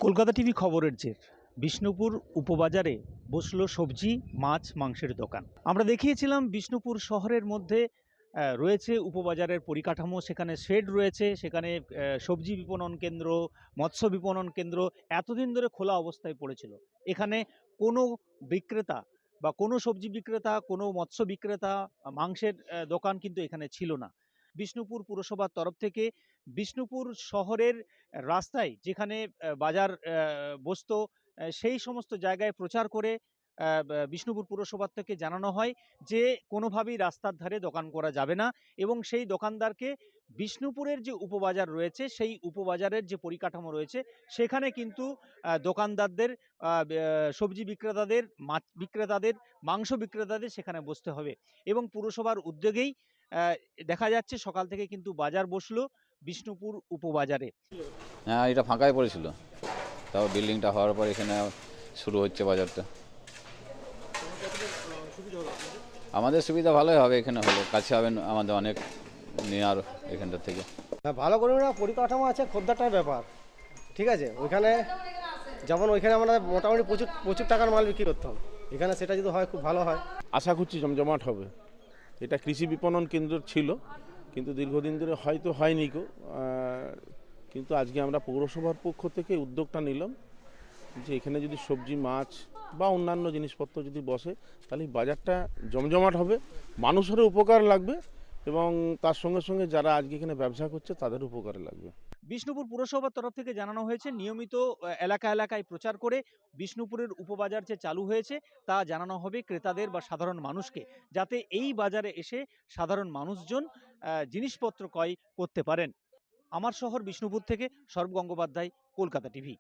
Kolkata TV খবরের জের বিষ্ণুপুর উপবাজারে বসলো সবজি মাছ মাংসের দোকান। আমরা দেখিয়েছিলাম বিষ্ণুপুর শহরের মধ্যে রয়েছে উপবাজারের পরিকাঠামো, সেখানে শেড রয়েছে, সেখানে সবজি বিপণন কেন্দ্র, মৎস্য বিপণন কেন্দ্র এতদিন ধরে খোলা অবস্থায় পড়েছিল। এখানে কোনো বিক্রেতা বা কোনো সবজি বিক্রেতা, কোনো মৎস্য বিক্রেতা, মাংসের দোকান কিন্তু এখানে ছিল না। বিষ্ণুপুর পুরসভার তরফ থেকে বিষ্ণুপুর শহরের রাস্তায় যেখানে বাজার বসতো, সেই সমস্ত জায়গায় প্রচার করে বিষ্ণুপুর পুরসভার থেকে জানানো হয় যে কোনোভাবেই রাস্তার ধারে দোকান করা যাবে না, এবং সেই দোকানদারকে বিষ্ণুপুরের যে উপবাজার রয়েছে সেই উপবাজারের যে পরিকাঠামো রয়েছে সেখানে কিন্তু দোকানদারদের, সবজি বিক্রেতাদের, মাছ বিক্রেতাদের, মাংস বিক্রেতাদের সেখানে বসতে হবে। এবং পুরসভার উদ্যোগেই দেখা যাচ্ছে সকাল থেকে কিন্তু বাজার বসলো বিষ্ণুপুর উপবাজারে। হ্যাঁ, এটা ফাঁকাই পড়েছিল, তাও বিল্ডিংটা হওয়ার পর এখানে শুরু হচ্ছে বাজারটা। আমাদের সুবিধা ভালোই হবে, এখানে হলে কাছে হবে আমাদের অনেক নেওয়ার এখানটার থেকে। হ্যাঁ, ভালো করে না পরিকাঠামো আছে, খদ্দারটার ব্যাপার ঠিক আছে। ওইখানে যেমন ওইখানে আমরা মোটামুটি প্রচুর প্রচুর টাকার মাল বিক্রি করতাম, এখানে সেটা যদি হয় খুব ভালো হয়। আশা করছি জমজমাট হবে। এটা কৃষি বিপণন কেন্দ্র ছিল, কিন্তু দীর্ঘদিন ধরে হয়তো হয়নি কো, কিন্তু আজকে আমরা পৌরসভার পক্ষ থেকে উদ্যোগটা নিলাম যে এখানে যদি সবজি মাছ বা অন্যান্য জিনিসপত্র যদি বসে তাহলে বাজারটা জমজমাট হবে, মানুষেরও উপকার লাগবে এবং তার সঙ্গে সঙ্গে যারা আজকে এখানে ব্যবসা করছে তাদের উপকারে লাগবে। বিষ্ণুপুর পুরসভার তরফ থেকে জানানো হয়েছে নিয়মিত এলাকা এলাকায় প্রচার করে বিষ্ণুপুরের উপবাজার যে চালু হয়েছে তা জানানো হবে ক্রেতাদের বা সাধারণ মানুষকে, যাতে এই বাজারে এসে সাধারণ মানুষজন জিনিসপত্র ক্রয় করতে পারেন। আমার শহর বিষ্ণুপুর থেকে সর্ব গঙ্গোপাধ্যায়, কলকাতা টিভি।